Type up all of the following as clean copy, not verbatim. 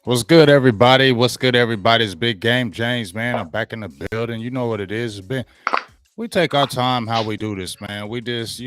What's good, everybody? What's good, everybody's big game, James, man. I'm back in the building. You know what it is. It's been we take our time how we do this, man. We just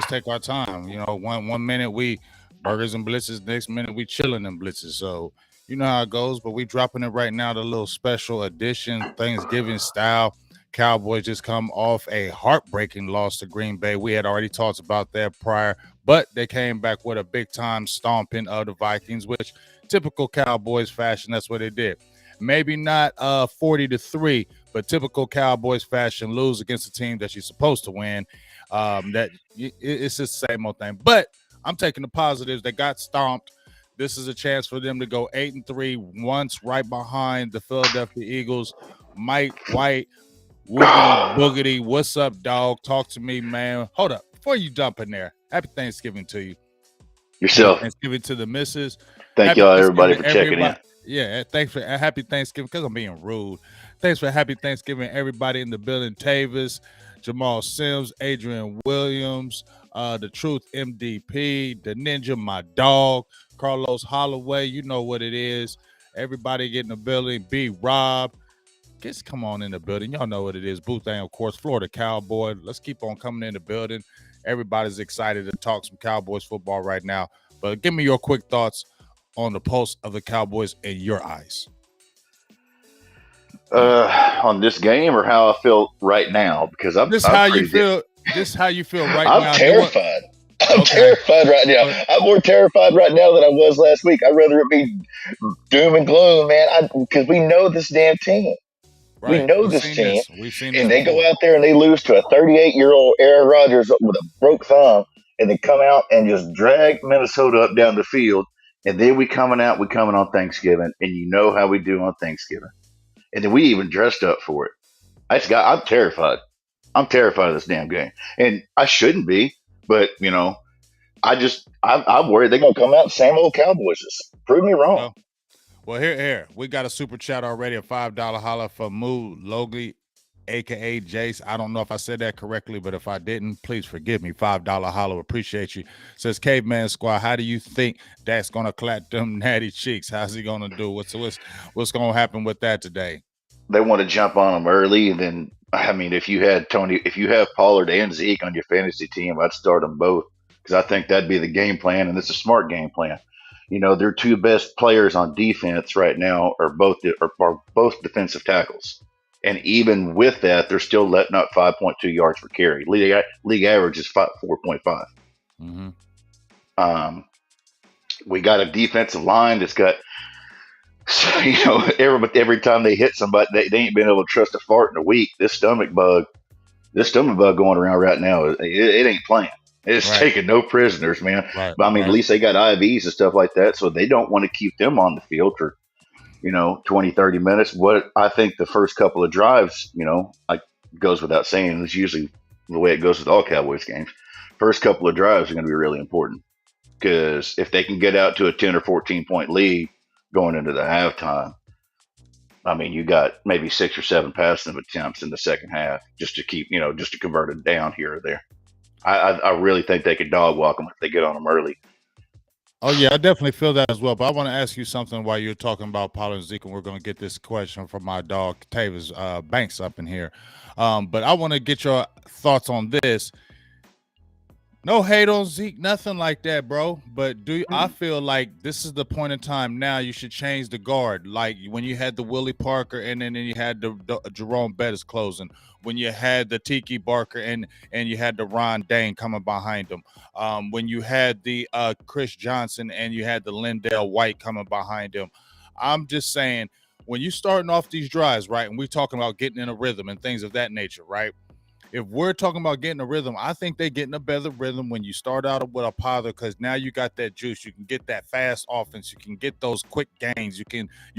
take our time. One minute we burgers and blitzes, next minute we chilling and blitzes. So you know how it goes, but we dropping it right now, the little special edition, Thanksgiving style. Cowboys just come off a heartbreaking loss to Green Bay. We had already talked about that prior, but they came back with a big time stomping of the Vikings, which typical Cowboys fashion, that's what they did. Maybe not 40-3, but typical Cowboys fashion, lose against a team that you're supposed to win. It's just the same old thing. But I'm taking the positives. They got stomped. This is a chance for them to go 8-3, once right behind the Philadelphia Eagles. Mike White, woogity boogity. What's up, dog? Talk to me, man. Hold up. Before you jump in there, happy Thanksgiving to you. Yourself. Happy Thanksgiving to the missus. Thank Happy y'all, everybody, for Thanksgiving, checking in. Yeah, thanks for happy Thanksgiving, because I'm being rude. Thanks for happy Thanksgiving, everybody in the building. Tavis, Jamal Sims, Adrian Williams, the Truth MDP, the Ninja, my dog, Carlos Holloway. You know what it is. Everybody get in the building. B Rob. Just come on in the building. Y'all know what it is. Boothang, of course, Florida Cowboy. Let's keep on coming in the building. Everybody's excited to talk some Cowboys football right now. But give me your quick thoughts on the pulse of the Cowboys in your eyes. On this game, or how I feel right now, because I'm How you pretty feel. This how you feel right I'm now. terrified. I'm Okay. terrified right now. I'm more terrified right now than I was last week. I'd rather it be doom and gloom, man. Because we know this damn team. Right. We know We've this seen team, this. We've seen this and they before. go out there and they lose to a 38-year-old Aaron Rodgers with a broke thumb, and they come out and just drag Minnesota up down the field. And then we coming on Thanksgiving, and you know how we do on Thanksgiving. And then we even dressed up for it. I'm terrified. I'm terrified of this damn game, and I shouldn't be, but I'm worried they're gonna come out same old Cowboys. Just prove me wrong. Well, here. We got a super chat already, a $5 holler for Moo Logie, aka Jace. I don't know if I said that correctly, but if I didn't, please forgive me. $5 holler, appreciate you. Says Caveman Squad, how do you think that's gonna clap them natty cheeks? How's he gonna do? What's gonna happen with that today? They want to jump on them early, and then I mean, if you have Pollard and Zeke on your fantasy team, I'd start them both because I think that'd be the game plan, and it's a smart game plan. Their two best players on defense right now are both defensive tackles, and even with that, they're still letting up 5.2 yards per carry. League average is 4.5. Mm-hmm. We got a defensive line that's got, every time they hit somebody, they ain't been able to trust a fart in a week. This stomach bug going around right now, it ain't playing. It's Right. taking no prisoners, man. Right. But I mean, Right. at least they got IVs and stuff like that, so they don't want to keep them on the field for 20, 30 minutes. What I think the first couple of drives, like goes without saying, it's usually the way it goes with all Cowboys games. First couple of drives are going to be really important because if they can get out to a 10 or 14 point lead going into the halftime, I mean, you got maybe 6 or 7 passing attempts in the second half just to keep, just to convert it down here or there. I really think they could dog walk them if they get on them early. Oh yeah, I definitely feel that as well. But I want to ask you something while you're talking about Pollard and Zeke, and we're going to get this question from my dog Tavis Banks up in here. But I want to get your thoughts on this. No hate on Zeke, nothing like that, bro. But I feel like this is the point in time now you should change the guard. Like when you had the Willie Parker and then you had the Jerome Bettis closing. When you had the Tiki Barker and you had the Ron Dane coming behind him. When you had the Chris Johnson and you had the Lindell White coming behind him. I'm just saying, when you're starting off these drives, right, and we're talking about getting in a rhythm and things of that nature, right? If we're talking about getting a rhythm, I think they're getting a better rhythm when you start out with a Pollard, because now you got that juice. You can get that fast offense. You can get those quick gains. You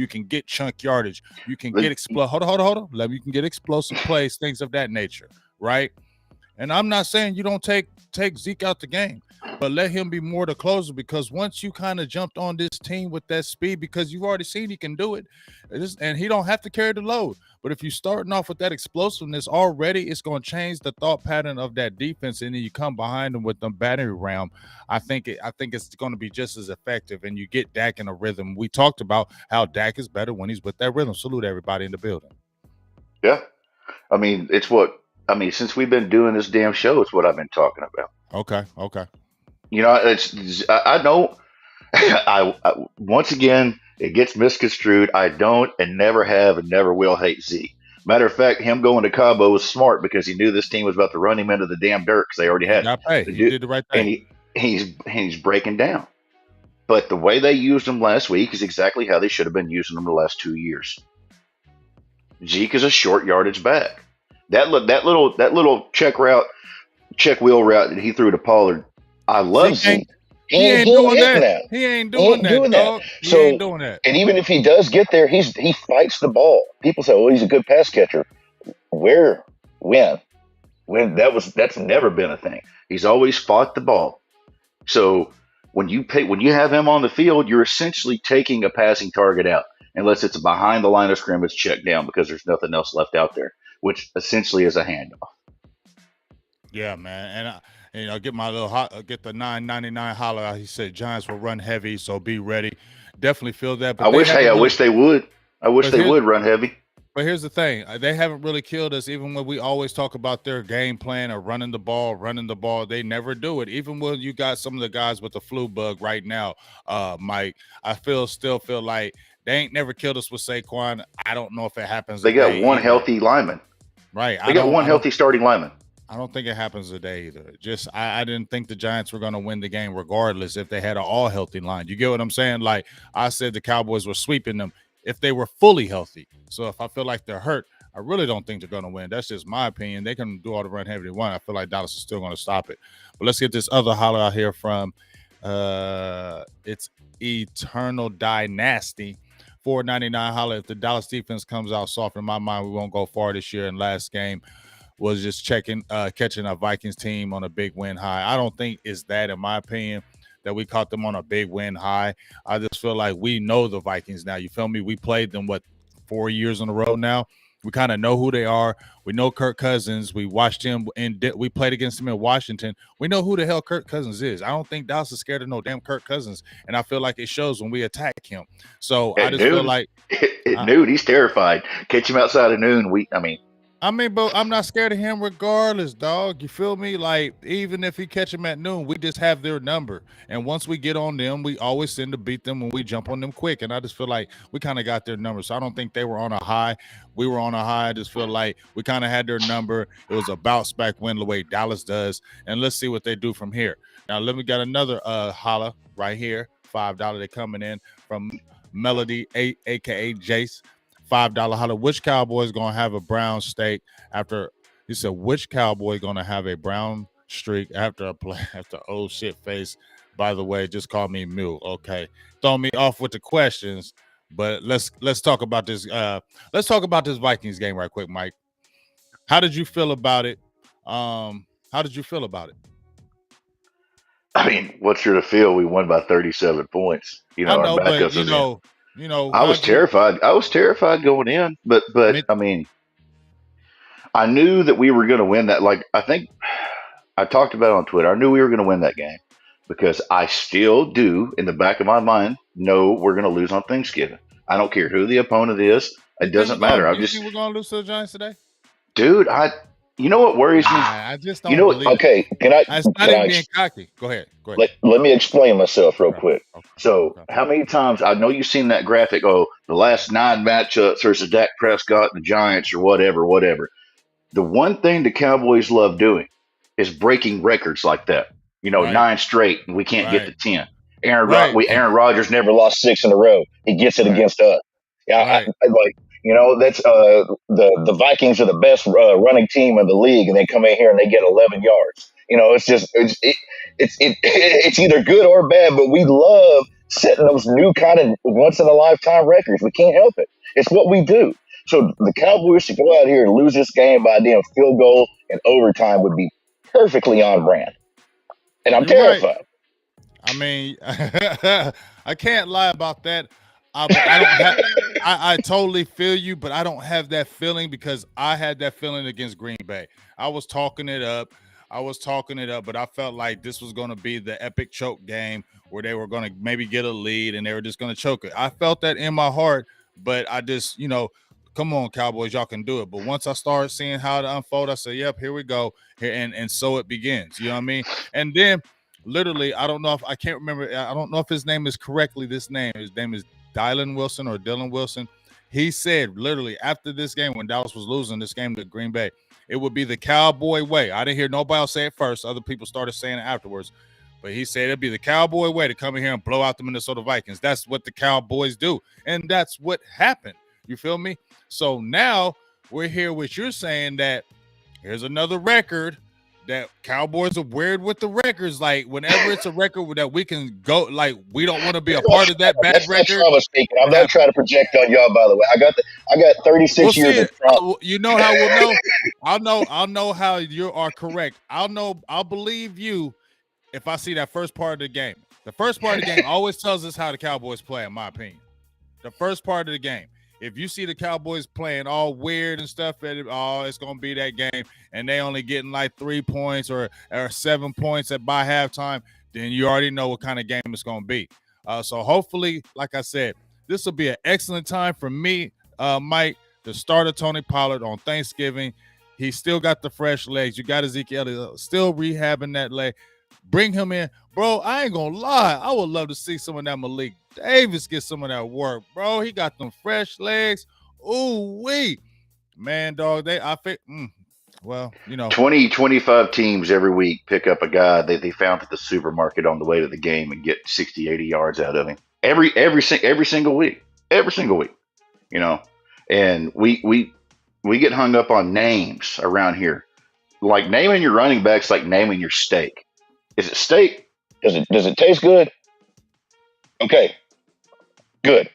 can get chunk yardage. You can get hold on. You can get explosive plays, things of that nature, right? And I'm not saying you don't take Zeke out the game, but let him be more the closer because once you kind of jumped on this team with that speed, because you've already seen he can do it, and he don't have to carry the load. But if you're starting off with that explosiveness already, it's going to change the thought pattern of that defense, and then you come behind them with the battery round. I think it's going to be just as effective, and you get Dak in a rhythm. We talked about how Dak is better when he's with that rhythm. Salute everybody in the building. Yeah. I mean, it's what I mean. Since we've been doing this damn show, it's what I've been talking about. Okay, okay. You know, I don't. I once again it gets misconstrued. I don't and never have and never will hate Zeke. Matter of fact, him going to Cabo was smart because he knew this team was about to run him into the damn dirt because they already He had got paid. the He dude, did the right and thing. he's breaking down. But the way they used him last week is exactly how they should have been using him the last 2 years. Zeke is a short yardage back. That little check wheel route that he threw to Pollard. I love Zeke ain't Zeke. he He ain't ain't doing hitting that. that. He ain't He doing ain't that, doing that. dog. He ain't So, doing that. and even if he does get there, he fights the ball. People say, "Oh, he's a good pass catcher." Where, when, That's never been a thing. He's always fought the ball. So when you have him on the field, you're essentially taking a passing target out, unless it's behind the line of scrimmage, check down because there's nothing else left out there, which essentially is a handoff. Yeah, man. Get my little get the 9.99 holler out. He said Giants will run heavy, so be ready. Definitely feel that, I but they wish. Hey, haven't I really. wish they would. I wish But they here, would run heavy. but here's the thing: they haven't really killed us. Even when we always talk about their game plan or running the ball, they never do it. Even when you got some of the guys with the flu bug right now, Mike, I still feel like they ain't never killed us with Saquon. I don't know if it happens They got today one either. healthy lineman. Right? They got one I don't. healthy starting lineman. I don't think it happens today either. Just I didn't think the Giants were going to win the game regardless if they had an all healthy line. You get what I'm saying? Like I said, the Cowboys were sweeping them if they were fully healthy. So if I feel like they're hurt, I really don't think they're going to win. That's just my opinion. They can do all the run heavy they want. I feel like Dallas is still going to stop it. But let's get this other holler out here from it's Eternal Dynasty. 4.99 holler. If the Dallas defense comes out soft, in my mind, we won't go far this year. In last game, was just catching a Vikings team on a big win high. I don't think it's that, in my opinion, that we caught them on a big win high. I just feel like we know the Vikings now. You feel me? We played them 4 years in a row now. We kind of know who they are. We know Kirk Cousins. We watched him and we played against him in Washington. We know who the hell Kirk Cousins is. I don't think Dallas is scared of no damn Kirk Cousins, and I feel like it shows when we attack him. So I At just feel noon, like at noon, he's terrified. Catch him outside of noon. but I'm not scared of him regardless, dog. You feel me? Like, even if he catch him at noon, we just have their number. And once we get on them, we always tend to beat them when we jump on them quick. And I just feel like we kind of got their number. So I don't think they were on a high. We were on a high. I just feel like we kind of had their number. It was a bounce back win the way Dallas does. And let's see what they do from here. Now, let me get another holla right here. $5 they coming in from Melody, aka Jace. $5 holler. Which Cowboy is gonna have a brown steak after? He said, which Cowboy gonna have a brown streak after a play after old shit face? By the way, just call me Mule. Okay, throw me off with the questions, but let's talk about this. Let's talk about this Vikings game right quick, Mike. How did you feel about it? How did you feel about it? I mean, what's your to feel? We won by 37 points. I Our know, but backups is in. I was how'd you? terrified. I was terrified going in, but Mid, I mean, I knew that we were going to win that. Like I think I talked about it on Twitter. I knew we were going to win that game because I still do, in the back of my mind, know we're going to lose on Thanksgiving. I don't care who the opponent is. you It think we're doesn't matter. going? I'm You just, think we're gonna lose to the Giants today? dude. You know what worries me? I just You don't know what? believe it. okay, It's not can even I being cocky. Go ahead. Go ahead. let me explain myself real Okay. quick. Okay. So Okay. how many times I know you've seen that graphic? Oh, the last nine matchups versus Dak Prescott and the Giants or whatever, whatever. The one thing the Cowboys love doing is breaking records like that. Right. Nine straight, and we can't get Right. to 10. Right. Aaron Rodgers never Never lost six in a row. He gets it Right. against us. Yeah, Right. I like that's the Vikings are the best running team in the league, and they come in here and they get 11 yards. It's just it's either good or bad, but we love setting those new kind of once in a lifetime records. We can't help it. It's what we do. So the Cowboys to go out here and lose this game by a damn field goal and overtime would be perfectly on brand, and I'm You're right. terrified. I mean, I can't lie about that. But I don't have. I totally feel you, but I don't have that feeling because I had that feeling against Green Bay. I was talking it up. But I felt like this was going to be the epic choke game where they were going to maybe get a lead and they were just going to choke it. I felt that in my heart, but I just, come on, Cowboys, y'all can do it. But once I started seeing how it unfold, I said, yep, here we go. Here and so it begins. You know what I mean? And then literally, I don't know if I can't remember. I don't know if his name is correctly. His name is Dylan Wilson or Dylan Wilson. He said literally after this game, when Dallas was losing this game to Green Bay, it would be the Cowboy way. I didn't hear nobody else say it first. Other people started saying it afterwards. But he said it'd be the Cowboy way to come in here and blow out the Minnesota Vikings. That's what the Cowboys do. And that's what happened. You feel me? So now we're here with you saying that here's another record that Cowboys are weird with the records. Like whenever it's a record that we can go, like we don't want to be a part of that bad That's not record. trauma speaking. I'm not trying to project on y'all. By the way, I got 36 We'll years see of trauma. You know how we'll know. I'll know how you are correct. I'll believe you if I see that first part of the game. The first part of the game always tells us how the Cowboys play, in my opinion. The first part of the game. If you see the Cowboys playing all weird and stuff, it's going to be that game, and they only getting like 3 points or 7 points by halftime, then you already know what kind of game it's going to be. So hopefully, like I said, this will be an excellent time for me, Mike, to start a Tony Pollard on Thanksgiving. He's still got the fresh legs. You got Ezekiel still rehabbing that leg. Bring him in. Bro, I ain't going to lie. I would love to see some of that Malik Davis get some of that work, bro. He got them fresh legs. Ooh, wee. Man, dog, well, 20, 25 teams every week pick up a guy that they found at the supermarket on the way to the game and get 60, 80 yards out of him. Every single week. Every single week. And we get hung up on names around here. Like naming your running backs like naming your steak. Is it steak? Does it taste good? Okay, good.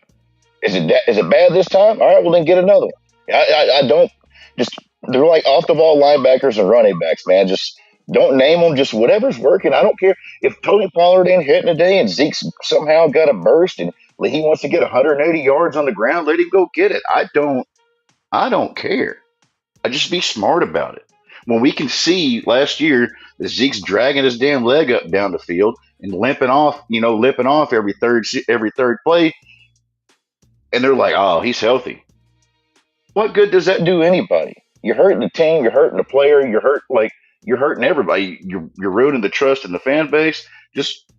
Is it bad this time? All right, well then get another one. I don't just they're like off the ball linebackers and running backs, man. Just don't name them. Just whatever's working. I don't care if Tony Pollard ain't hitting today and Zeke's somehow got a burst and he wants to get 180 yards on the ground. Let him go get it. I don't care. I just be smart about it. When we can see last year that Zeke's dragging his damn leg up down the field and limping off every third play, and they're like, "Oh, he's healthy." What good does that do anybody? You're hurting the team. You're hurting the player. You're hurting everybody. You're ruining the trust in the fan base. Just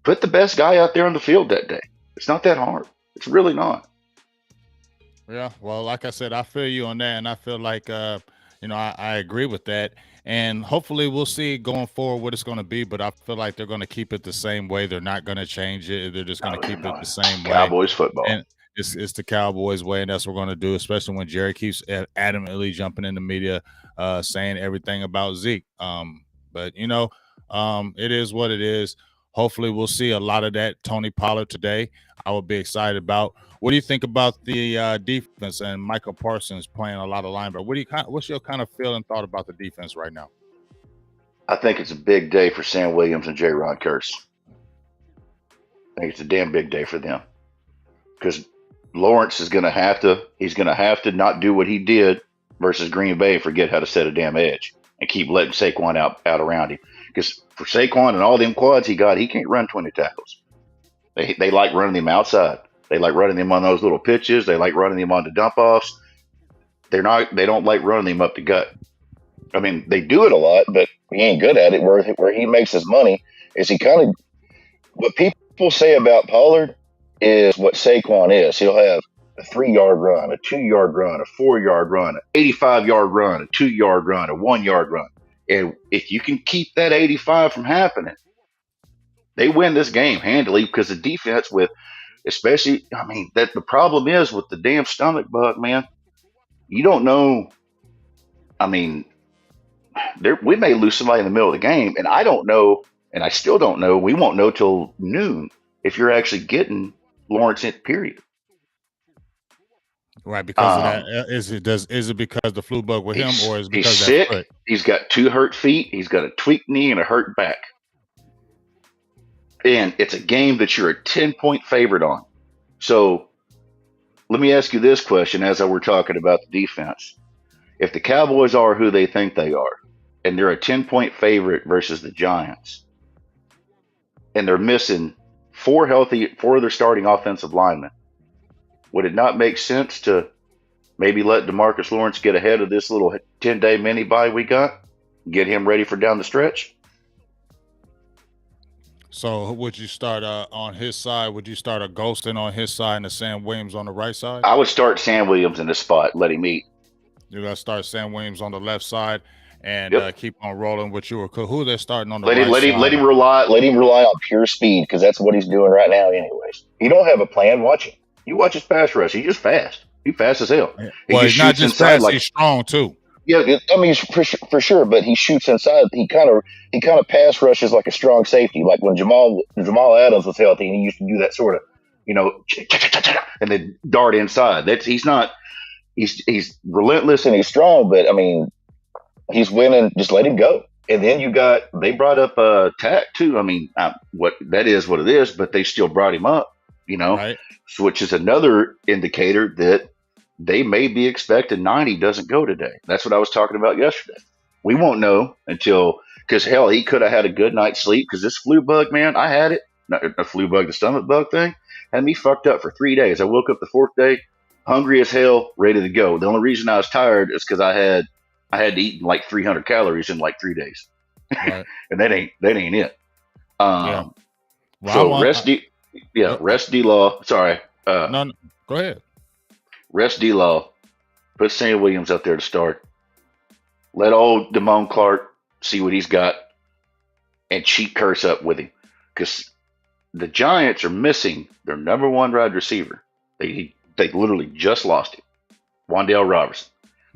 put the best guy out there on the field that day. It's not that hard. It's really not. Yeah, well, like I said, I feel you on that, and I feel like I agree with that. And hopefully we'll see going forward what it's going to be, but I feel like they're going to keep it the same way. They're not going to change it. They're just going to keep it the same way. Cowboys football. And it's the Cowboys way, and that's what we're going to do, especially when Jerry keeps adamantly jumping in the media, saying everything about Zeke. But it is what it is. Hopefully we'll see a lot of that Tony Pollard today. I would be excited about. What do you think about the defense and Michael Parsons playing a lot of linebacker? What's your kind of feeling thought about the defense right now? I think it's a big day for Sam Williams and J. Ron Curse. I think it's a damn big day for them because Lawrence is going to have to not do what he did versus Green Bay and forget how to set a damn edge and keep letting Saquon out around him. Because for Saquon and all them quads he can't run 20 tackles. They like running him outside. They like running him on those little pitches. They like running him on the dump offs. They don't like running him up the gut. I mean, they do it a lot, but he ain't good at it. Where he makes his money is he kind of what people say about Pollard is what Saquon is. He'll have a 3-yard run, a 2-yard run, a 4-yard run, an 85-yard run, a 2-yard run, a 1-yard run. And if you can keep that 85 from happening, they win this game handily because the defense the problem is with the damn stomach bug, man. You don't know. I mean, we may lose somebody in the middle of the game, and I don't know, and I still don't know. We won't know till noon if you're actually getting Lawrence in, period. Right, because of that. Um, Is it because the flu bug with him, or is it he's because of that sick. foot? He's got 2 hurt feet. He's got a tweaked knee and a hurt back. And it's a game that you're a 10-point favorite on. So let me ask you this question as we're talking about the defense. If the Cowboys are who they think they are, and they're a 10-point favorite versus the Giants, and they're missing four of their starting offensive linemen, would it not make sense to maybe let Demarcus Lawrence get ahead of this little 10-day mini bye we got, get him ready for down the stretch? So would you start on his side? Would you start a Ghostin on his side and a Sam Williams on the right side? I would start Sam Williams in this spot, let him eat. You got to start Sam Williams on the left side and Yep. keep on rolling with you. Who they're starting on the Let him right let him let side? him rely. Let him rely on pure speed because that's what he's doing right now, anyways. He don't have a plan. Watch him. You watch his pass rush. He's just fast. He's fast as hell. Yeah. He Well, just he's not shoots just inside fast; like he's strong too. Yeah, I mean for sure, but he shoots inside. He kind of pass rushes like a strong safety, like when Jamal Adams was healthy, and he used to do that sort of, and then dart inside. He's not. He's relentless and he's strong, but I mean he's winning. Just let him go. And then they brought up Tack too. I mean, what that is what it is, but they still brought him up. Right. Which is another indicator that they may be expecting 90 doesn't go today. That's what I was talking about yesterday. We won't know until, because hell, he could have had a good night's sleep because this flu bug, man, I had it. Not a flu bug, the stomach bug thing, had me fucked up for 3 days. I woke up the fourth day, hungry as hell, ready to go. The only reason I was tired is because I had to eat like 300 calories in like 3 days, Right. and that ain't it. Yeah. Um, Well, I so want. rest D Law. Sorry, No, no, go ahead. rest D Law. Put Sam Williams up there to start. Let old Damone Clark see what he's got and cheat curse up with him. Because the Giants are missing their number one wide receiver. They literally just lost him. Wandale Robertson.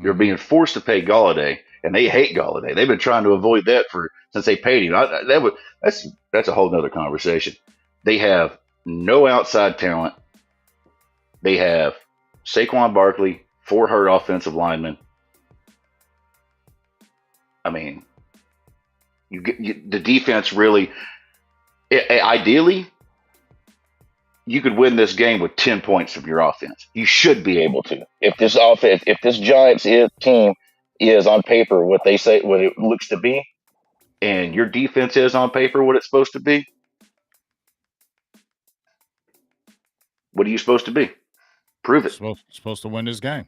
They're Mhm. being forced to pay Galladay, and they hate Galladay. They've been trying to avoid that since they paid him. That's a whole nother conversation. They have no outside talent. They have Saquon Barkley, 4 hurt offensive linemen. I mean, the defense really. Ideally, you could win this game with 10 points from your offense. You should be able to. If this Giants team is on paper what they say what it looks to be, And your defense is on paper what it's supposed to be. What are you supposed to be? Prove it. Supposed to win this game.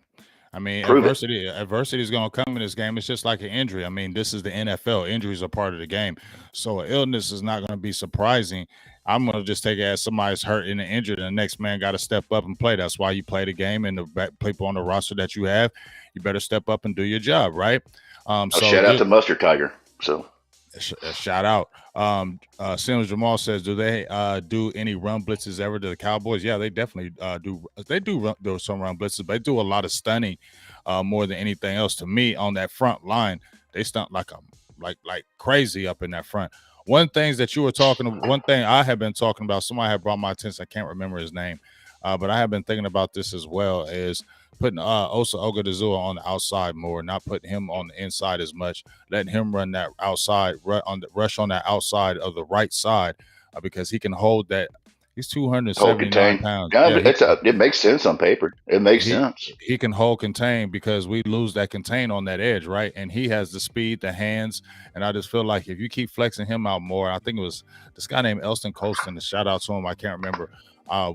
I mean, Prove it. adversity is going to come in this game. It's just like an injury. I mean, this is the NFL. Injuries are part of the game, so an illness is not going to be surprising. I'm going to just take it as somebody's hurt and injured, and the next man got to step up and play. That's why you play the game, and people on the roster that you have, you better step up and do your job, right? Shout out to Mustard Tiger. So Shout out. Sims Jamal says, do they do any run blitzes ever to the Cowboys? Yeah, they definitely do. They do some run blitzes, but they do a lot of stunning more than anything else. To me, on that front line, they stunt like crazy up in that front. One thing I have been talking about, somebody had brought my attention. I can't remember his name, but I have been thinking about this as well, is putting Osa Ogadazua on the outside more, not putting him on the inside as much, letting him run that outside, rush on that outside of the right side, because he can hold that. He's hold 279 contain. pounds. Yeah, Yeah, it makes sense on paper. It makes he sense. he can hold contain because we lose that contain on that edge, right? And he has the speed, the hands, and I just feel like if you keep flexing him out more, I think it was this guy named Elston Colston. A shout out to him, I can't remember.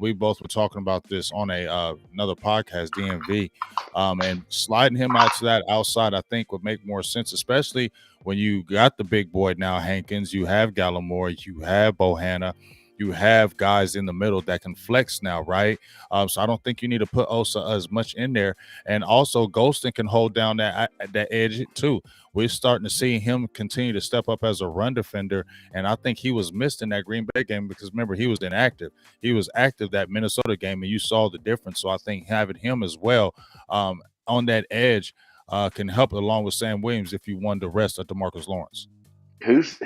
We both were talking about this on another podcast, DMV, and sliding him out to that outside, I think would make more sense, especially when you got the big boy now, Hankins. You have Gallimore, you have Bohanna. You have guys in the middle that can flex now, right? So I don't think you need to put Osa as much in there. And also, Golston can hold down that edge too. We're starting to see him continue to step up as a run defender, and I think he was missed in that Green Bay game because remember he was inactive. He was active that Minnesota game, and you saw the difference. So I think having him as well on that edge can help along with Sam Williams if you want the rest of DeMarcus Lawrence. Who's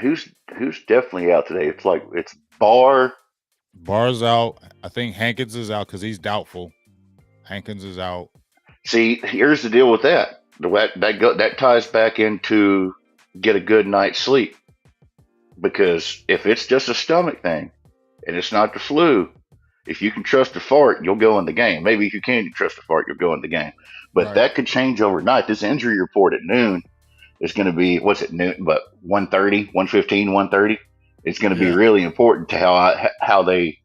definitely out today? It's Barr. Barr's out. I think Hankins is out because he's doubtful. Hankins is out. See, here's the deal with that. That ties back into get a good night's sleep, because if it's just a stomach thing and it's not the flu, if you can trust the fart, you'll go in the game. Maybe if you can't trust the fart, you'll go in the game. But Right. that could change overnight. This injury report at noon is going to be, what's it, noon? But 1:30, 1:15, 1:30. It's going to be Yeah. really important to how they,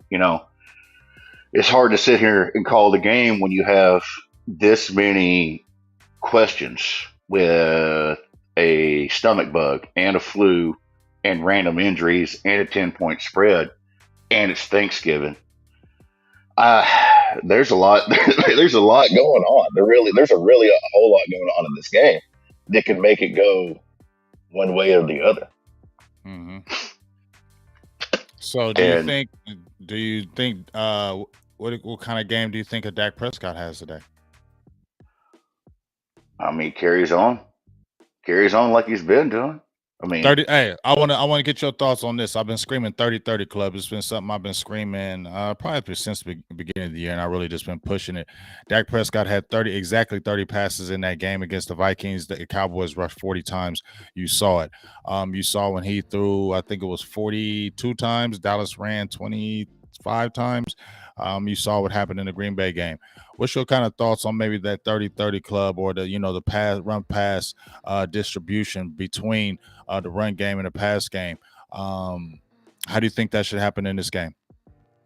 it's hard to sit here and call the game when you have this many questions with a stomach bug and a flu and random injuries and a 10-point spread, and it's Thanksgiving. There's a lot. There's a lot going on. There's a whole lot going on in this game that can make it go one way or the other. Mm-hmm. So, do you think? What kind of game do you think Dak Prescott has today? I mean, carries on like he's been doing. I mean, 30. Hey, I want to get your thoughts on this. I've been screaming 30-30 club. It's been something I've been screaming probably since the beginning of the year, and I really just been pushing it. Dak Prescott had exactly 30 passes in that game against the Vikings. The Cowboys rushed 40 times. You saw it. You saw when he threw, I think it was 42 times. Dallas ran 25 times. You saw what happened in the Green Bay game. What's your kind of thoughts on maybe that 30-30 club, or the run pass distribution between the run game and the pass game? How do you think that should happen in this game?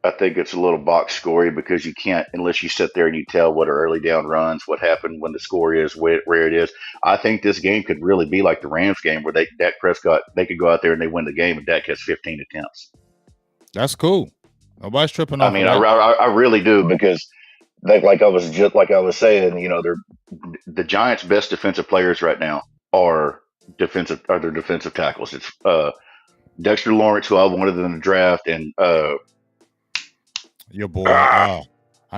I think it's a little box scorey, because you can't, unless you sit there and you tell what are early down runs, what happened when the score is, where it is. I think this game could really be like the Rams game, where Dak Prescott, they could go out there and they win the game, and Dak has 15 attempts. That's cool. Nobody's tripping I off mean, of that. I really do, because like I was saying, the Giants' best defensive players right now are their defensive tackles. It's Dexter Lawrence, who I wanted in the draft, and your boy. I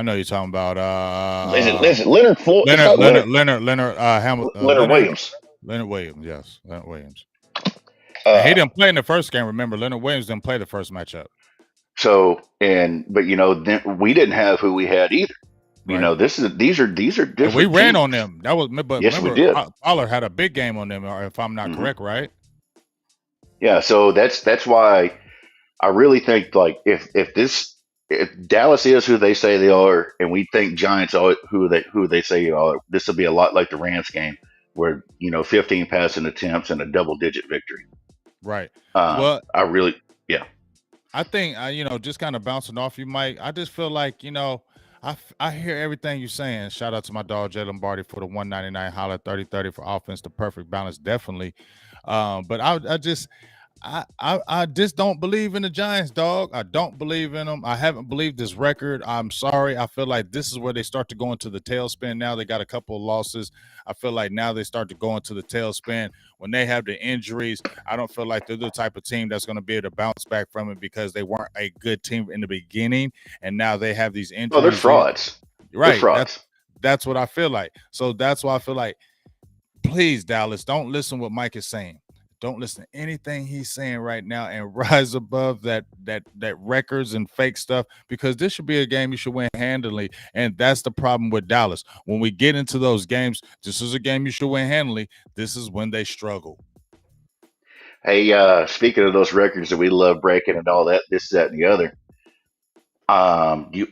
know you're talking about Listen, Leonard Floyd. Leonard Williams. Leonard Williams, yes, Leonard Williams. Uh, He didn't play in the first game. Remember, Leonard Williams didn't play the first matchup. So, but then we didn't have who we had either. Right. These are different. And we ran teams. on them. That was, but yes, remember, we did. Pollard had a big game on them, if I'm not correct, right? Yeah. So that's why I really think, like, if Dallas is who they say they are, and we think Giants are who they say they are, this will be a lot like the Rams game, where 15 passing attempts and a double-digit victory. Right. Well, I think just kind of bouncing off you, Mike. I just feel like I hear everything you're saying. Shout out to my dog Jay Lombardi for the 199 holler 30-30 for offense, the perfect balance, definitely. But I just don't believe in the Giants, dog. I don't believe in them. I haven't believed this record. I'm sorry. I feel like this is where they start to go into the tailspin. Now they got a couple of losses. I feel like now they start to go into the tailspin. When they have the injuries, I don't feel like they're the type of team that's going to be able to bounce back from it, because they weren't a good team in the beginning, and now they have these injuries. Oh, they're frauds. Right. They're frauds. That's what I feel like. So that's why I feel like, please, Dallas, don't listen to what Mike is saying. Don't listen to anything he's saying right now, and rise above that records and fake stuff, because this should be a game you should win handily. And that's the problem with Dallas. When we get into those games, this is a game you should win handily. This is when they struggle. Hey, speaking of those records that we love breaking and all that, this, that, and the other,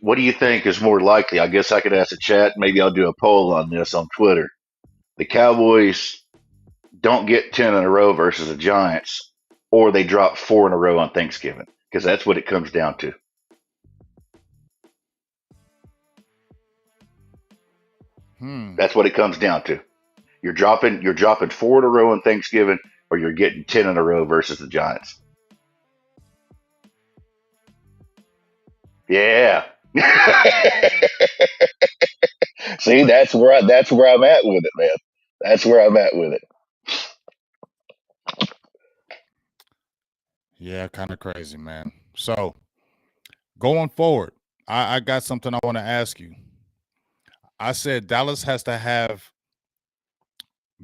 what do you think is more likely? I guess I could ask the chat. Maybe I'll do a poll on this on Twitter. The Cowboys don't get 10 in a row versus the Giants, or they drop 4 in a row on Thanksgiving, because that's what it comes down to. That's what it comes down to. You're dropping 4 in a row on Thanksgiving, or you're getting 10 in a row versus the Giants. Yeah. See, that's where I'm at with it, man. That's where I'm at with it. Yeah, kind of crazy, man. So going forward, I got something I want to ask you. I said Dallas has to have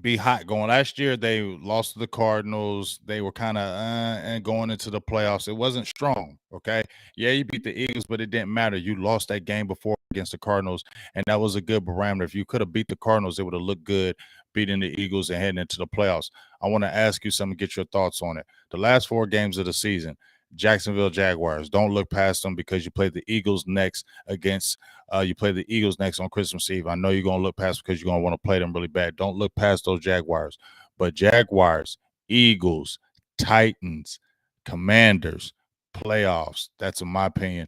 be hot going. Last year, they lost to the Cardinals. They were kind of and going into the playoffs. It wasn't strong. Okay, yeah, you beat the Eagles, but it didn't matter. You lost that game before against the Cardinals, and that was a good barometer. If you could have beat the Cardinals, it would have looked good beating the Eagles and heading into the playoffs. I want to ask you something, get your thoughts on it. The last 4 games of the season, Jacksonville Jaguars. Don't look past them because you play the Eagles next against you play the Eagles next on Christmas Eve. I know you're going to look past because you're going to want to play them really bad. Don't look past those Jaguars. But Jaguars, Eagles, Titans, Commanders, playoffs. That's in my opinion.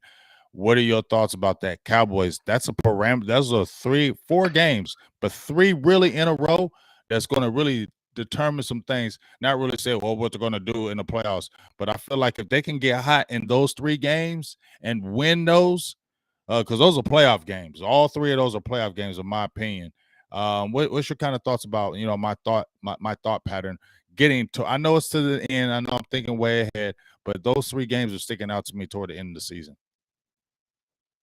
What are your thoughts about that? Cowboys, that's a parameter. Those are 4 games, but 3 really in a row that's going to really determine some things. Not really say, well, what they're going to do in the playoffs. But I feel like if they can get hot in those 3 games and win those, because those are playoff games. All 3 of those are playoff games, in my opinion. What's your kind of thoughts about my thought pattern getting to? I know it's to the end. I know I'm thinking way ahead, but those 3 games are sticking out to me toward the end of the season.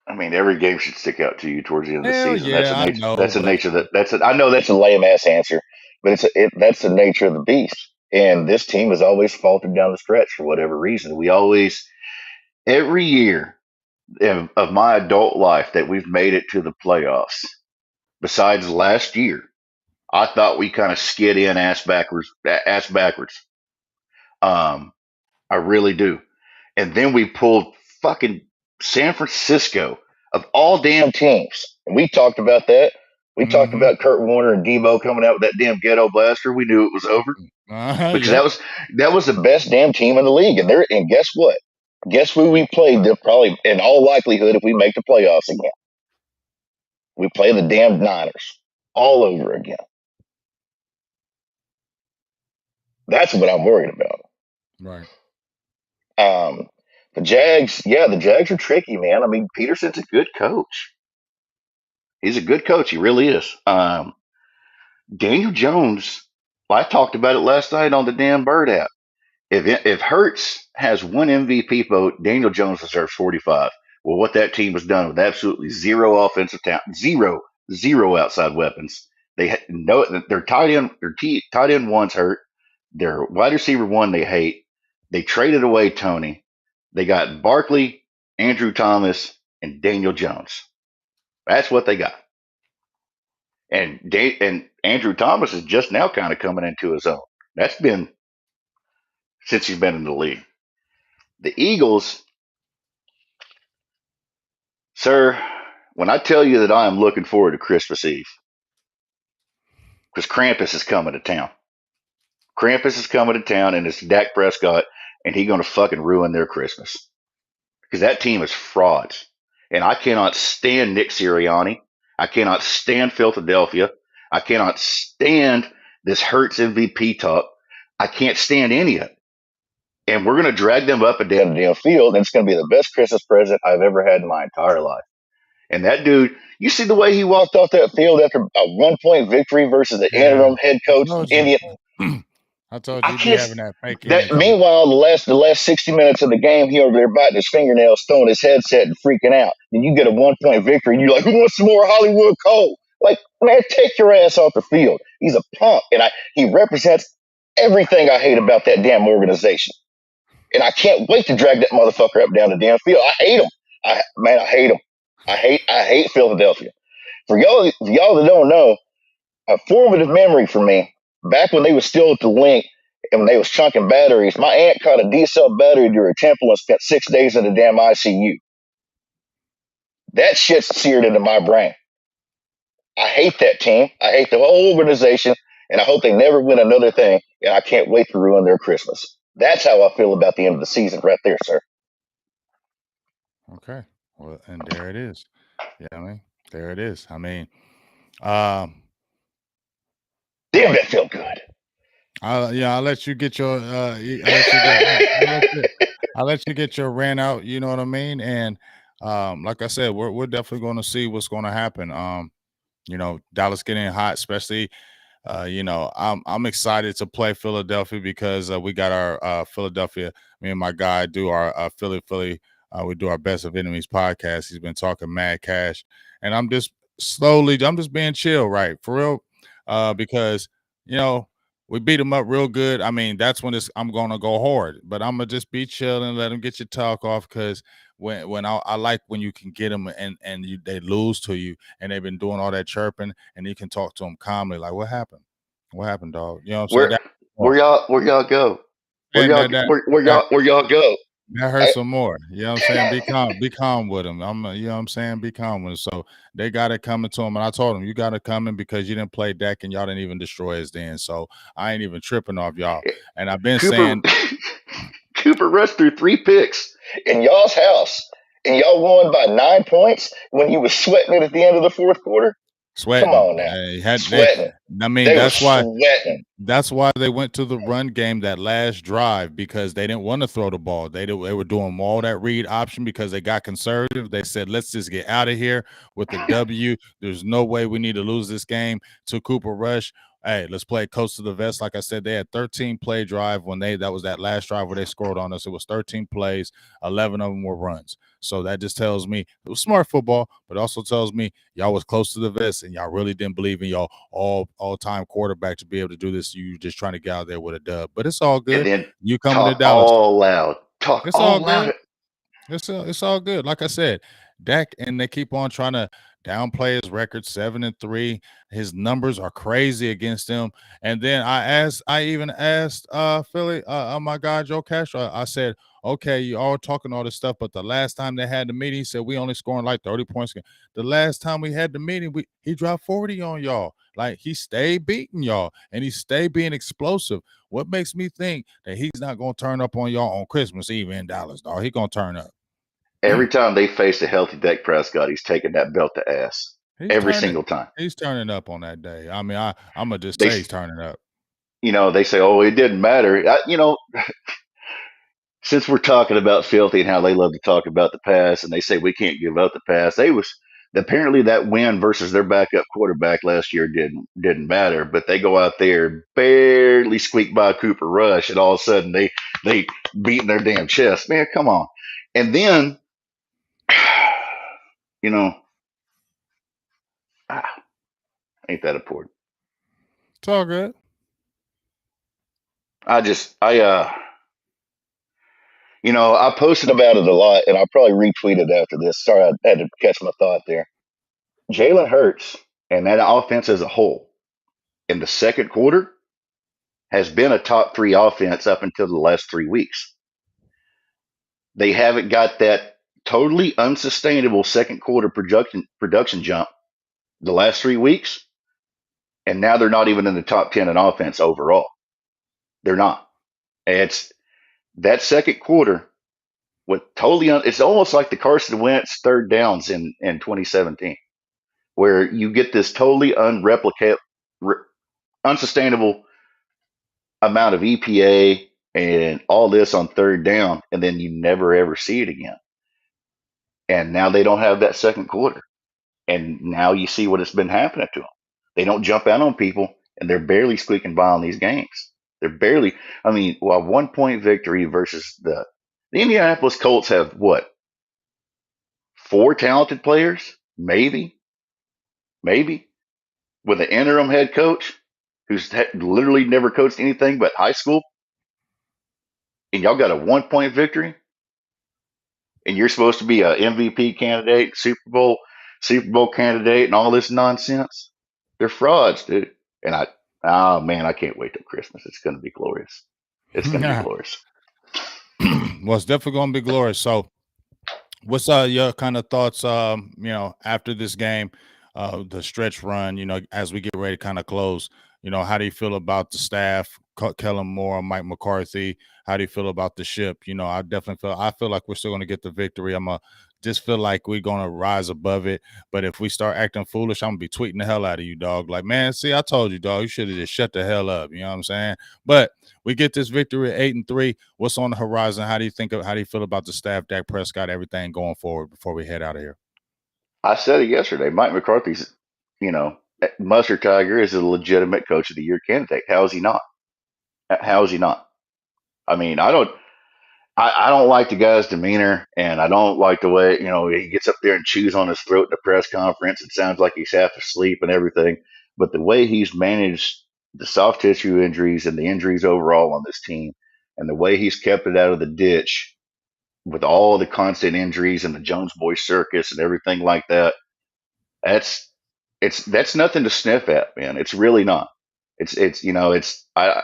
I mean, every game should stick out to you towards the end of the Hell season. That's yeah, a I nature. know, That's a but nature that. That's a. I know That's a lame ass answer, but that's the nature of the beast. And this team has always faltered down the stretch for whatever reason. we always every year of my adult life that we've made it to the playoffs. Besides last year, I thought we kind of skid in ass backwards. Ass backwards. Um, I really do. And then we pulled fucking San Francisco of all damn Teams. And we talked about that. We talked mm-hmm. about Kurt Warner and Debo coming out with that damn ghetto blaster. We knew it was over because Yep. that was the best damn team in the league. And guess what? Guess who we played? They're probably in all likelihood if we make the playoffs again. We play the damn Niners all over again. That's what I'm worried about. Right. Um, the Jags, yeah, the Jags are tricky, man. I mean, Peterson's a good coach. He's a good coach. He really is. Daniel Jones. I talked about it last night on the damn Bird app. If Hurts has one MVP vote, Daniel Jones deserves 45. Well, what that team has done with absolutely zero offensive talent, zero outside weapons. They know their tight end one's hurt. Their wide receiver one they hate. They traded away Tony. They got Barkley, Andrew Thomas, and Daniel Jones. That's what they got. And Andrew Thomas is just now kind of coming into his own. That's been since he's been in the league. The Eagles, sir, when I tell you that I am looking forward to Christmas Eve, because Krampus is coming to town. Krampus is coming to town, and it's Dak Prescott, and he's going to fucking ruin their Christmas. Because that team is frauds. And I cannot stand Nick Sirianni. I cannot stand Philadelphia. I cannot stand this Hurts MVP talk. I can't stand any of it. And we're going to drag them up and down the damn field, and it's going to be the best Christmas present I've ever had in my entire life. And that dude, you see the way he walked off that field after a 1-point victory versus the interim head coach, Indian. I told you he'd be having that fake That, energy. meanwhile, the last 60 minutes of the game, he over there biting his fingernails, throwing his headset, and freaking out. And you get a 1-point victory, and you're like, "Who wants some more Hollywood Cole?" Like, man, take your ass off the field. He's a punk, and he represents everything I hate about that damn organization. And I can't wait to drag that motherfucker up down the damn field. I hate him. I hate him. I hate Philadelphia. For y'all that don't know, a formative memory for me, back when they was still at the link and when they was chunking batteries, my aunt caught a D-cell battery to her temple and spent 6 days in the damn ICU. That shit's seared into my brain. I hate that team. I hate the whole organization, and I hope they never win another thing, and I can't wait to ruin their Christmas. That's how I feel about the end of the season right there, sir. Okay. Well, and there it is. Yeah, I mean, there it is. I mean, damn, that felt good. I'll let you get your I'll let you get your rant out, you know what I mean? And like I said, we're definitely going to see what's going to happen. Dallas getting hot, especially I'm excited to play Philadelphia because we got our Philadelphia. Me and my guy do our Philly. We do our Best of Enemies podcast. He's been talking mad cash, and I'm just being chill, right, for real, because you know, we beat them up real good. I mean, that's when I'm gonna go hard, but I'm gonna just be chill and let them get your talk off because when I like when you can get them and they lose to you and they've been doing all that chirping and you can talk to them calmly like, what happened? What happened, dog? You know what I'm saying? Where where y'all go? Where And y'all where y'all go? that hurts some more. You know what I'm saying? Be calm with them. You know what I'm saying? Be calm with them. So they got it coming to them. And I told them, you got it coming because you didn't play deck and y'all didn't even destroy us then. So I ain't even tripping off y'all. And I've been Cooper saying, Cooper rushed through 3 picks in y'all's house, and y'all won by 9 points when he was sweating it at the end of the fourth quarter. Come sweating. on now, They sweating. I mean, They were sweating. that's why they went to the run game that last drive because they didn't want to throw the ball. They were doing all that read option because they got conservative. They said, let's just get out of here with the W. There's no way we need to lose this game to Cooper Rush. Hey, let's play close to the vest. Like I said, they had 13 play drive when that was that last drive where they scored on us. It was 13 plays, 11 of them were runs. So that just tells me it was smart football, but also tells me y'all was close to the vest and y'all really didn't believe in y'all all-time quarterback to be able to do this. You just trying to get out there with a dub. But it's all And good. then You coming to talk Dallas. all loud. Talk It's all all good. loud. It's all good. Like I said, Dak, and they keep on trying to downplay his record 7-3. His numbers are crazy against him. And then I even asked Philly, my guy Joe Castro. I said, okay, you all talking all this stuff, but the last time they had the meeting, he said we only scoring like 30 points. The last time we had the meeting, he dropped 40 on y'all. Like he stayed beating y'all and he stayed being explosive. What makes me think that he's not gonna turn up on y'all on Christmas Eve in Dallas, dog? He gonna turn up. Every time they face a healthy Dak Prescott, he's taking that belt to ass. He's Every turning single time. he's turning up on that day. I mean, I'm gonna just They, say he's turning up. they say, oh, it didn't matter. Since we're talking about filthy and how they love to talk about the past, and they say we can't give up the past, they was apparently that win versus their backup quarterback last year didn't matter, but they go out there barely squeak by Cooper Rush, and all of a sudden they beating their damn chest. Man, come on! And then, you know, ah, ain't that important? It's all good. I Posted about it a lot, and I'll probably retweet it after this. Sorry, I had to catch my thought there. Jalen Hurts and that offense as a whole in the second quarter has been a top three offense up until the last 3 weeks. They haven't got that totally unsustainable second quarter production jump the last 3 weeks, and now they're not even in the top 10 in offense overall. They're not. It's that second quarter with it's almost like the Carson Wentz third downs in 2017, where you get this totally unsustainable amount of EPA and all this on third down, and then you never ever see it again. And now they don't have that second quarter. And now you see what has been happening to them. They don't jump out on people, and they're barely squeaking by on these games. They're barely, I mean, well, 1 point victory versus the Indianapolis Colts have what? Four talented players? Maybe, with an interim head coach who's literally never coached anything but high school, and y'all got a 1 point victory, and you're supposed to be a MVP candidate, Super Bowl candidate, and all this nonsense. They're frauds, dude. And oh man, I can't wait till Christmas. It's going to be glorious. It's going to be glorious. Well, it's definitely gonna be glorious. So what's your kind of thoughts after this game, the stretch run, as we get ready to kind of close, how do you feel about the staff, Kellen Moore, Mike McCarthy? How do you feel about the ship? I feel like we're still going to get the victory. I'm just feel like we're going to rise above it. But if we start acting foolish, I'm going to be tweeting the hell out of you, dog. Like, man, see, I told you, dog, you should have just shut the hell up. You know what I'm saying? But we get this victory at 8-3. What's on the horizon? How do you feel about the staff, Dak Prescott, everything going forward before we head out of here? I said it yesterday. Mike McCarthy's, Mustard Tiger is a legitimate coach of the year candidate. How is he not? How is he not? I mean, I don't like the guy's demeanor, and I don't like the way he gets up there and chews on his throat in the press conference. It sounds like he's half asleep and everything. But the way he's managed the soft tissue injuries and the injuries overall on this team, and the way he's kept it out of the ditch with all the constant injuries and the Jones Boy circus and everything like that, that's that's nothing to sniff at, man. It's really not. It's I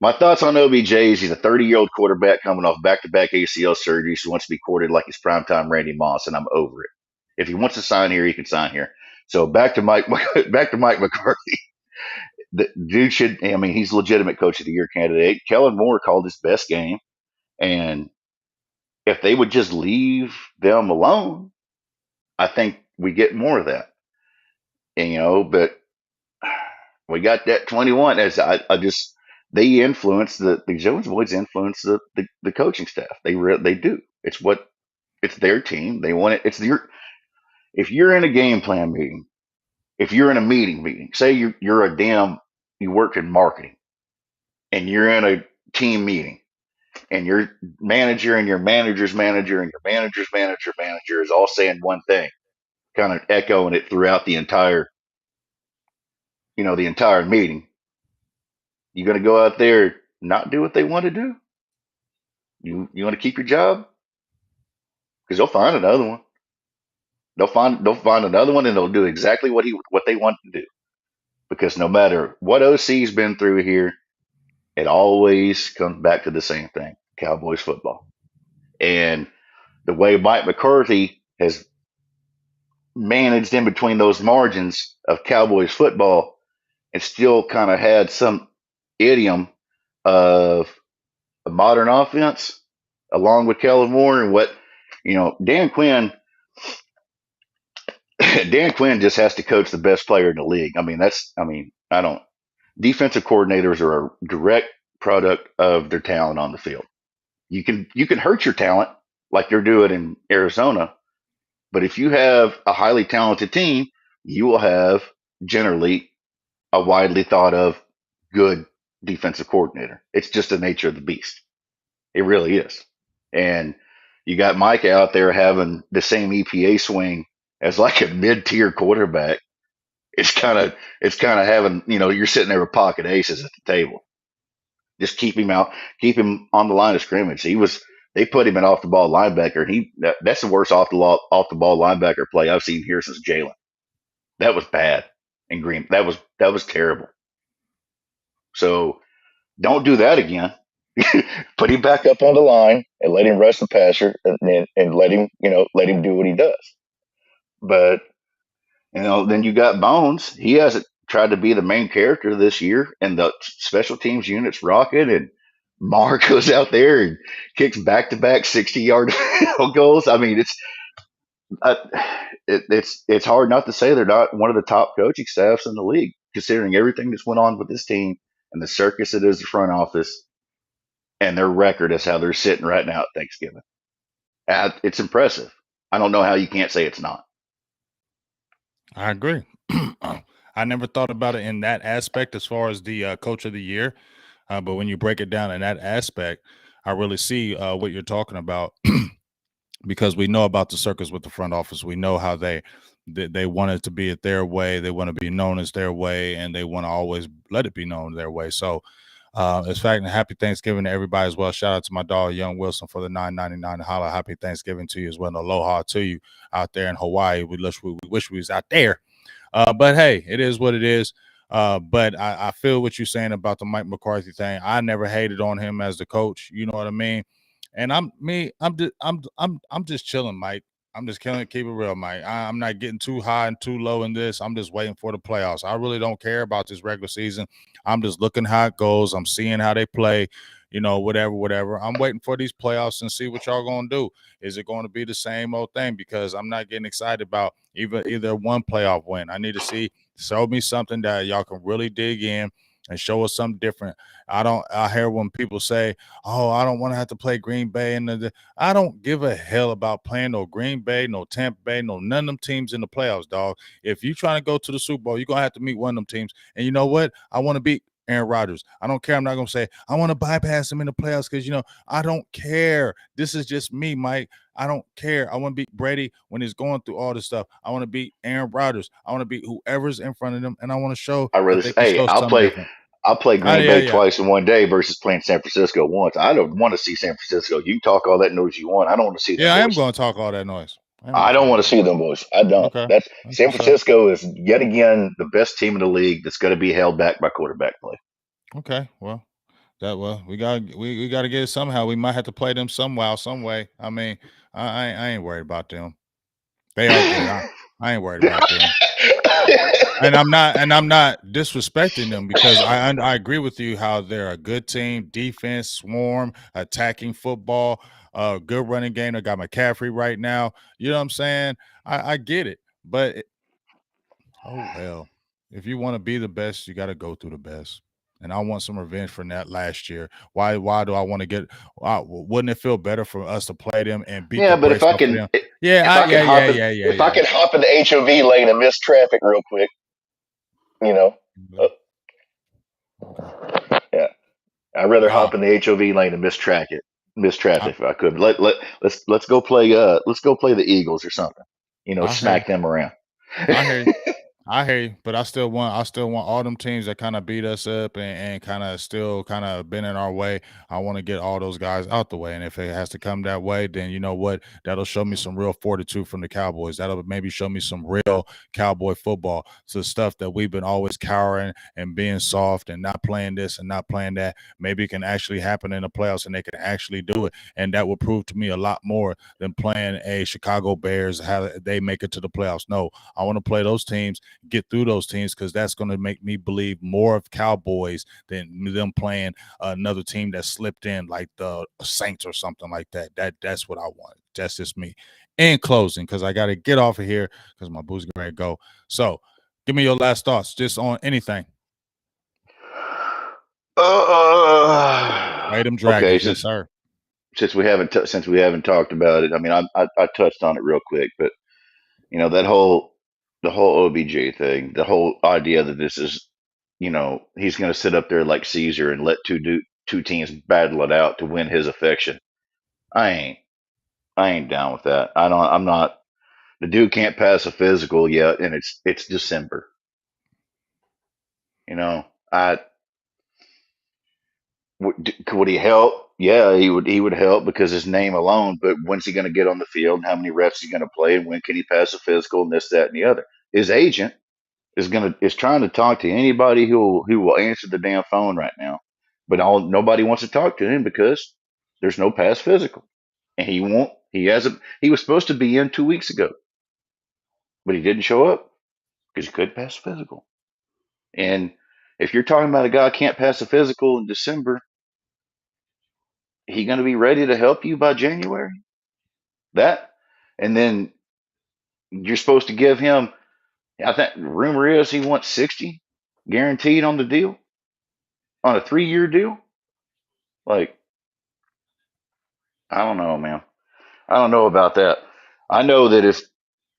my thoughts on OBJ is he's a 30-year-old quarterback coming off back-to-back ACL surgeries who wants to be courted like he's primetime Randy Moss, and I'm over it. If he wants to sign here, he can sign here. So back to Mike back to Mike McCarthy. The dude should. I mean, he's a legitimate coach of the year candidate. Kellen Moore called his best game, and if they would just leave them alone, I think we get more of that. And, but we got that 21 as I just they influence the Jones boys influence the coaching staff. They do. It's their team. They want it. If you're in a game plan meeting, if you're in a meeting, say you work in marketing and you're in a team meeting and your manager and your manager's manager and your manager's manager is all saying one thing, kind of echoing it throughout the entire meeting. You going to go out there and not do what they want to do? You want to keep your job? Because they'll find another one. They'll find another one, and they'll do exactly what they want to do. Because no matter what OC's been through here, it always comes back to the same thing: Cowboys football. And the way Mike McCarthy has managed in between those margins of Cowboys football, and still kind of had some idiom of a modern offense, along with Kellen Moore and what Dan Quinn. Dan Quinn just has to coach the best player in the league. I don't. Defensive coordinators are a direct product of their talent on the field. You can hurt your talent like they're doing in Arizona, but if you have a highly talented team, you will have generally a widely thought of good defensive coordinator. It's just the nature of the beast. It really is. And you got Mike out there having the same EPA swing as like a mid-tier quarterback. It's kind of having, you're sitting there with pocket aces at the table. Just keep him on the line of scrimmage. They put him in off the ball linebacker, and that's the worst off the ball linebacker play I've seen here since Jalen. That was bad in Green. That was terrible. So don't do that again. Put him back up on the line and let him rush the passer, and let him do what he does. But then you got Bones. He hasn't tried to be the main character this year, and the special teams unit's rocking. And Mark goes out there and kicks back-to-back 60-yard field goals. I mean, it's hard not to say they're not one of the top coaching staffs in the league, considering everything that's went on with this team and the circus it is the front office, and their record is how they're sitting right now at Thanksgiving. It's impressive. I don't know how you can't say it's not. I agree. I never thought about it in that aspect as far as the coach of the year. But when you break it down in that aspect, I really see what you're talking about because we know about the circus with the front office. We know how they want it to be it their way. They want to be known as their way, and they want to always let it be known their way. So, in fact, happy Thanksgiving to everybody as well. Shout out to my dog, Young Wilson, for the $9.99 holla. Happy Thanksgiving to you as well. And aloha to you out there in Hawaii. We wish we was out there. But hey, it is what it is. But I feel what you're saying about the Mike McCarthy thing. I never hated on him as the coach. You know what I mean? And I'm just chilling, Mike. I'm just killing it. Keep it real, Mike. I'm not getting too high and too low in this. I'm just waiting for the playoffs. I really don't care about this regular season. I'm just looking how it goes. I'm seeing how they play, whatever. I'm waiting for these playoffs and see what y'all going to do. Is it going to be the same old thing? Because I'm not getting excited about either one playoff win. I need to show me something that y'all can really dig in and show us something different. I hear when people say, "Oh, I don't want to have to play Green Bay," and I don't give a hell about playing no Green Bay, no Tampa Bay, no none of them teams in the playoffs, dog. If you trying to go to the Super Bowl, you're gonna have to meet one of them teams. And you know what? I want to beat Aaron Rodgers. I don't care. I'm not gonna say I want to bypass him in the playoffs because I don't care. This is just me, Mike. I don't care. I want to beat Brady when he's going through all this stuff. I want to beat Aaron Rodgers. I want to beat whoever's in front of them, and I want to show I that rather they can hey, show something different. I'll play Green Yeah, Bay yeah. twice in one day versus playing San Francisco once. I don't want to see San Francisco. You can talk all that noise you want. I don't want to see them Yeah, I am boys. going to talk all that noise. I am going I to don't talk want all to see them boys. I that. don't. Okay, That's that's San what's up. Francisco is yet again the best team in the league that's going to be held back by quarterback play. Okay, well, we got to get it somehow. We might have to play them somehow, some way. I mean, I ain't worried about them. They are good. I ain't worried about them. And I'm not disrespecting them because I agree with you how they're a good team, defense, swarm, attacking football, good running game. I got McCaffrey right now. You know what I'm saying? I get it, but oh well. If you want to be the best, you got to go through the best. And I want some revenge from that last year. Why do I want to get? Wouldn't it feel better for us to play them and beat the Yeah, but brakes off of them? if I can hop in, If I could hop in the HOV lane and miss traffic real quick, you know, uh, Okay. yeah, I'd rather Nah, hop in the HOV lane and miss I, traffic if I could. Let's go play the Eagles or something. I hear you. Smack them around. I hear you. I hear you, but I still want all them teams that kind of beat us up and kind of still kind of been in our way. I want to get all those guys out the way. And if it has to come that way, then you know what? That'll show me some real fortitude from the Cowboys. That'll maybe show me some real cowboy football. So stuff that we've been always cowering and being soft and not playing this and not playing that. Maybe it can actually happen in the playoffs and they can actually do it. And that will prove to me a lot more than playing a Chicago Bears, how they make it to the playoffs. No, I want to play those teams, get through those teams, because that's going to make me believe more of Cowboys than them playing another team that slipped in like the Saints or something like that. That's what I want. That's just me. In closing, because I got to get off of here because my boo's going to go. So give me your last thoughts just on anything. Play them Okay, Dragons. Yes, sir. since we haven't talked about it, I mean, I touched on it real quick, but that the whole OBJ thing, the whole idea that this is, he's going to sit up there like Caesar and let two teams battle it out to win his affection. I ain't I ain't down with that. I'm not. The dude can't pass a physical yet, and it's December. You know, I would he help? Yeah, he would help because his name alone. But when's he going to get on the field? And how many reps he's going to play? And when can he pass a physical? And this, that, and the other. His agent is trying to talk to anybody who will answer the damn phone right now, but nobody wants to talk to him because there's no past physical, and he won't. He hasn't. He was supposed to be in 2 weeks ago, but he didn't show up because he couldn't pass a physical. And if you're talking about a guy who can't pass a physical in December, he going to be ready to help you by January? That, and then you're supposed to give him. I think rumor is he wants 60 guaranteed on the deal, on a 3-year deal. Like, I don't know, man. I don't know about that. I know that if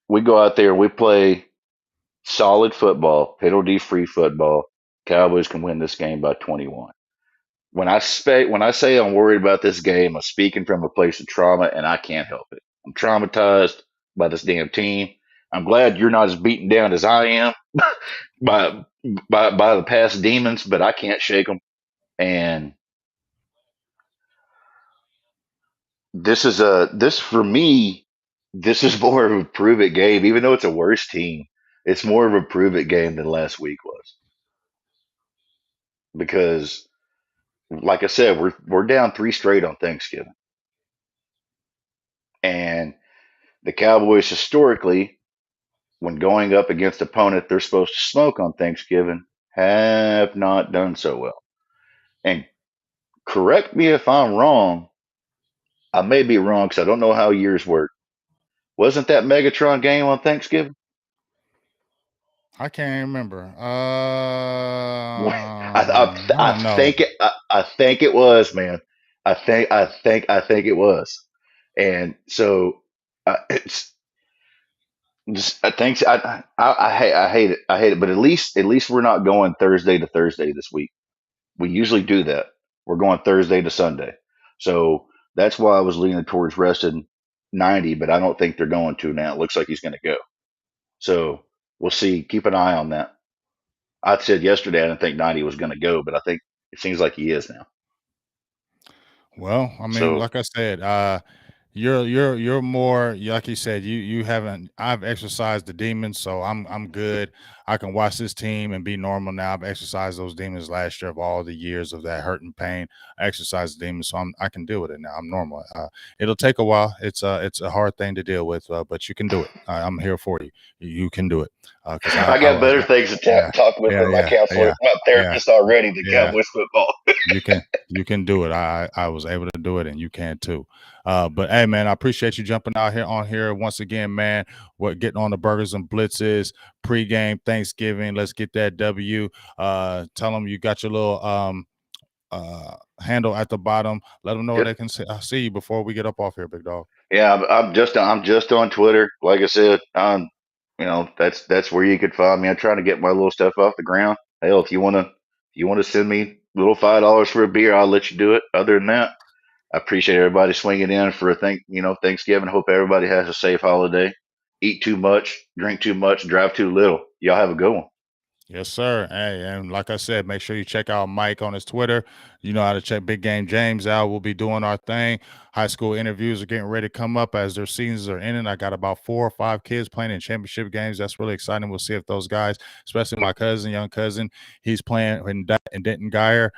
we go out there and we play solid football, penalty free football, Cowboys can win this game by 21. When I say I'm worried about this game, I'm speaking from a place of trauma, and I can't help it. I'm traumatized by this damn team. I'm glad you're not as beaten down as I am by by the past demons, but I can't shake them. And this for me. This is more of a prove it game, even though it's a worse team. It's more of a prove it game than last week was because, like I said, we're down three straight on Thanksgiving, and the Cowboys historically, when going up against opponent they're supposed to smoke on Thanksgiving, have not done so well. And correct me if I'm wrong. I may be wrong because I don't know how years work. Wasn't that Megatron game on Thanksgiving? I can't remember. I I don't know. think I think it was, man. I think it was. And so it's just I think I hate it. I hate it. But at least we're not going Thursday to Thursday this week. We usually do that. We're going Thursday to Sunday. So that's why I was leaning towards resting 90, but I don't think they're going to now. It looks like he's going to go. So we'll see. Keep an eye on that. I said yesterday I didn't think 90 was going to go, but I think it seems like he is now. Well, I mean, So like I said, you're more like you said, you haven't I've exercised the demons, so I'm good. I can watch this team and be normal now. I've exercised those demons last year of all the years of that hurt and pain. I exercised the demons, so I can deal with it now. I'm normal. It'll take a while. It's a hard thing to deal with, but you can do it. I'm here for you. You can do it. Because I got better things to yeah, talk with yeah, than my yeah, counselor, yeah, my yeah, therapist already. The yeah. Cowboys football. You can do it. I was able to do it, and you can too. But hey, man, I appreciate you jumping out here on here once again, man. What getting on the burgers and blitzes pregame Thanksgiving? Let's get that W. Tell them you got your little handle at the bottom. Let them know yep. they can see you before we get up off here, big dog. Yeah, I'm just on Twitter. Like I said, that's where you could find me. I'm trying to get my little stuff off the ground. Hell, if you wanna send me little $5 for a beer, I'll let you do it. Other than that, I appreciate everybody swinging in for Thanksgiving. Hope everybody has a safe holiday. Eat too much, drink too much, drive too little. Y'all have a good one. Yes, sir. Hey, and like I said, make sure you check out Mike on his Twitter. You know how to check Big Game James out. We'll be doing our thing. High school interviews are getting ready to come up as their seasons are ending. I got about 4 or 5 kids playing in championship games. That's really exciting. We'll see if those guys, especially my young cousin, he's playing in Denton Geyer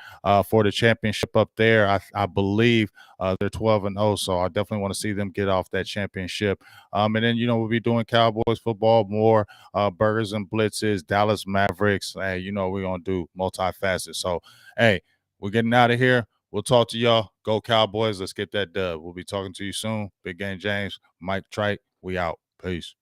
for the championship up there. I believe they're 12-0, so I definitely want to see them get off that championship. And then we'll be doing Cowboys football more. Burgers and Blitzes, Dallas Mavericks. Hey, we're going to do multifaceted. So, hey, we're getting out of here. We'll talk to y'all. Go Cowboys. Let's get that dub. We'll be talking to you soon. Big Game James, Mike Trite. We out. Peace.